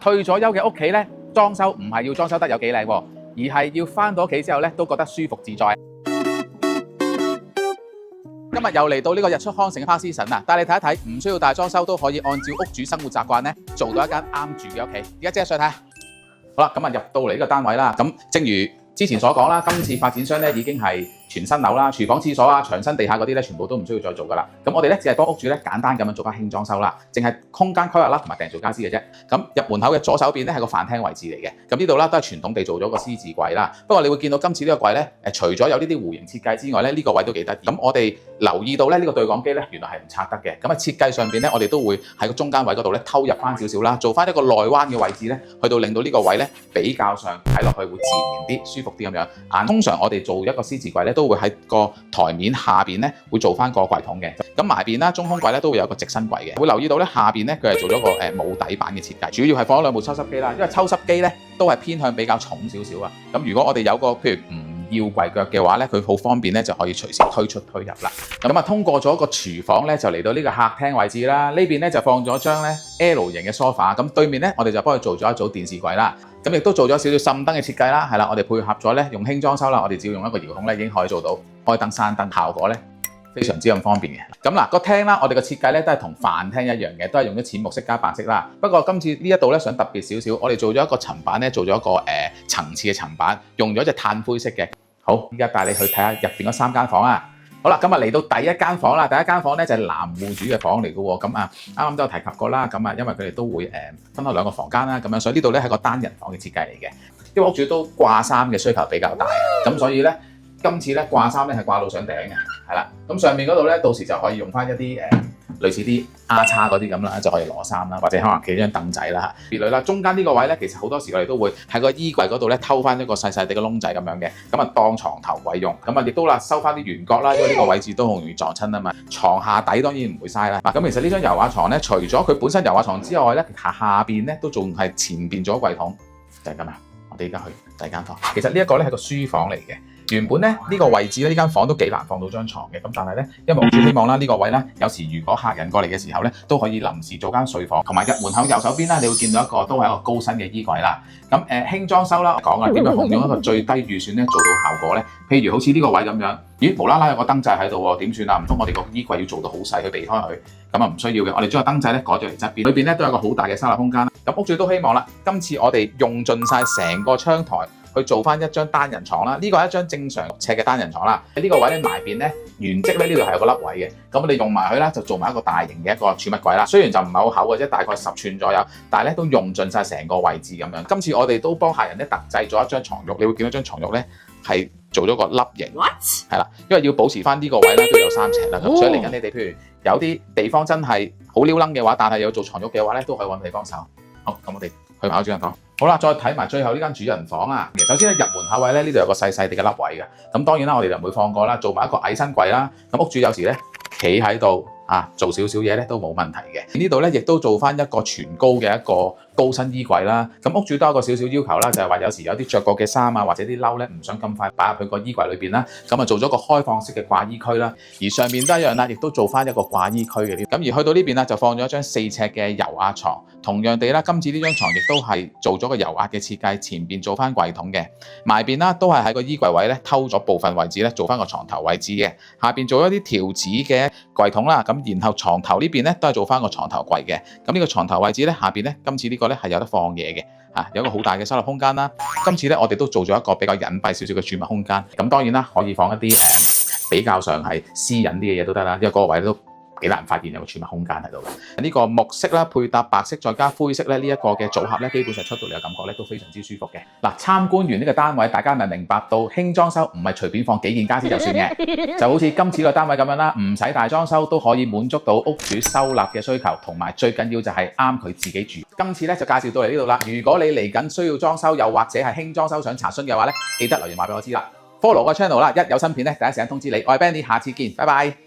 退咗休嘅屋企咧，裝修唔係要裝修得有幾靚喎，而係要翻到屋企之後咧都覺得舒服自在。今日又嚟到呢個日出康城嘅 Park Season啦，帶你睇一睇，唔需要大裝修都可以按照屋主生活習慣咧，做到一間啱住嘅屋企。而家即刻上去睇下。好啦，咁啊入到嚟呢個單位啦，咁正如之前所講啦，今次發展商咧已經係全新樓啦，廚房、廁所啊、牆身、地下嗰啲咧，全部都唔需要再做噶啦。咁我哋咧只係幫屋主咧簡單咁樣做翻輕裝修啦，淨係空間規劃啦同埋訂做傢俬嘅啫。咁入門口嘅左手邊咧係個飯廳位置嚟嘅，咁呢度啦都係傳統地做咗個獅字櫃啦。不過你會見到今次呢個櫃咧，除咗有呢啲弧形設計之外咧，呢個位都幾得意。咁我哋留意到咧呢個對講機咧原來係唔拆得嘅。咁啊設計上邊咧，我哋都會喺個中間位嗰度咧偷入翻少少啦，做翻一個內彎嘅位置咧，去到令到呢個位咧比較上睇落去會自然啲、舒服啲咁樣。通常我哋做一個獅字櫃咧，都會喺個台面下邊咧會做翻個櫃桶嘅。咁埋邊啦，中空櫃咧都會有個直身櫃嘅。會留意到咧下邊咧佢係做咗個冇底板嘅設計，主要係放咗兩部抽濕機啦。因為抽濕機咧都係偏向比較重少少啊。咁如果我哋有個譬如唔要櫃腳嘅話咧，佢好方便咧就可以隨時推出推入啦。咁啊通過咗個廚房咧就嚟到呢個客廳位置啦。呢邊咧就放咗張咧 L 型嘅 sofa， 咁對面咧我哋就幫佢做咗一組電視櫃啦。咁亦都做咗少少滲燈嘅設計啦，係啦，我哋配合咗咧用輕裝修啦，我哋只要用一個遙控咧已經可以做到開燈閂燈，效果咧非常之咁方便嘅。咁嗱個廳啦，我哋嘅設計咧都係同飯廳一樣嘅，都係用咗淺木色加白色啦。不過今次呢一度咧想特別少少，我哋做咗一個層板咧，做咗一個層次嘅層板，用咗隻炭灰色嘅。好，依家帶你去睇下入邊嗰3間房啊！好啦，咁啊嚟到第一間房啦，第一間房咧就係男戶主嘅房嚟嘅喎。咁啊啱啱都有提及過啦，咁啊因為佢哋都會分開2個房間啦，咁樣所以呢度咧係個單人房嘅設計嚟嘅。因為屋主都掛衫嘅需求比較大，咁所以咧今次咧掛衫咧係掛到上頂嘅，係啦。咁上面嗰度咧到時就可以用翻一啲類似啲丫叉嗰啲咁啦，就可以攞衫啦，或者可能企張凳仔啦嚇。別類啦，中間呢個位咧，其實好多時我哋都會喺個衣櫃嗰度咧偷翻一個細細哋嘅窿仔咁樣嘅，咁啊當床頭位用。咁啊亦都啦收翻啲圓角啦，因為呢個位置都好容易撞親啊嘛。床下底當然唔會嘥啦。嗱咁其實呢張油畫床咧，除咗佢本身油畫床之外咧，下邊咧都仲係前邊咗櫃桶，就係咁啦。我哋而家去第二間房，其實呢一個咧係個書房嚟嘅。原本咧呢個位置咧呢間房都幾難放到張床嘅，咁但係咧因為屋主希望啦呢個位咧有時如果客人過嚟嘅時候咧都可以臨時做間睡房，同埋入門口右手邊啦你會見到一個都係一個高身嘅衣櫃啦。咁輕裝修啦，講啊點樣用一個最低預算咧做到效果咧？譬如好似呢個位咁樣，咦無啦啦有個燈掣喺度喎，點算啊？唔通我哋個衣櫃要做到好細去避開佢？咁啊唔需要嘅，我哋將個燈掣咧改咗嚟側邊，裏邊咧都有個好大嘅收納空間啦。咁屋主都希望啦，今次我哋用盡晒成個窗台去做翻一張單人床啦，呢個係一張正常6尺嘅單人床啦。喺呢個位咧埋邊咧原跡咧呢度係有個凹位嘅，咁我哋用埋佢啦，就做埋一個大型嘅一個儲物櫃啦。雖然就唔係好厚嘅啫，大概10寸左右，但係咧都用盡晒成個位置咁樣。今次我哋都幫客人咧特製咗一張床褥，你會見到張床褥咧係做咗個凹型，係啦，因為要保持翻呢個位咧都有3尺啦。咁所以嚟緊你哋譬如有啲地方真係好撩楞嘅話，但係有做床褥嘅話咧，都可以揾你幫手。好，咁我哋去埋主人房。好啦，再睇埋最後呢間主人房啊。首先咧入門口位咧呢度有個細細哋嘅凹位嘅，咁當然啦我哋就唔會放過啦，做埋一個矮身櫃啦。咁屋主有時咧企喺度做少少嘢咧都冇問題嘅。呢度咧亦都做翻一個全高嘅一個高身衣櫃啦。咁屋主都有個少少要求啦，就係話有時有啲着過嘅衫啊或者啲褸咧唔想咁快擺入去個衣櫃裏邊啦，咁啊做咗個開放式嘅掛衣區啦。而上面都一樣啦，亦都做翻一個掛衣區嘅。咁而去到呢邊啦就放咗一張4尺嘅油壓床，同樣地啦，今次呢張床亦都係做咗個油壓嘅設計，前邊做翻櫃桶嘅，埋邊啦都係喺個衣櫃位咧偷咗部分位置咧做翻個床頭位置嘅，下邊做一啲條子嘅櫃桶啦。咁然後床頭呢邊咧都係做翻個床頭櫃嘅。咁呢個床頭位置咧下邊咧今次呢個咧係有得放嘢嘅，有一個好大嘅收納空間啦。今次咧我哋都做咗一個比較隱蔽少少嘅儲物空間。咁當然啦，可以放一啲比較上係私隱啲嘅嘢都得啦，因為嗰個位都幾難發現有個儲物空間喺度嘅。呢個木色啦，配搭白色再加灰色咧，呢一個嘅組合咧，基本上出到嚟嘅感覺咧都非常之舒服嘅。嗱，參觀完呢個單位，大家咪明白到輕裝修唔係隨便放幾件家私就算嘅，就好似今次個單位咁樣啦，唔使大裝修都可以滿足到屋主收納嘅需求，同埋最緊要就係啱佢自己住。今次咧就介紹到嚟呢度啦。如果你嚟緊需要裝修，又或者係輕裝修想查詢嘅話咧，記得留言話俾我知啦。Follow 個 channel 啦，一有新片咧第一時間通知你。我係 Benny，下次見，拜拜。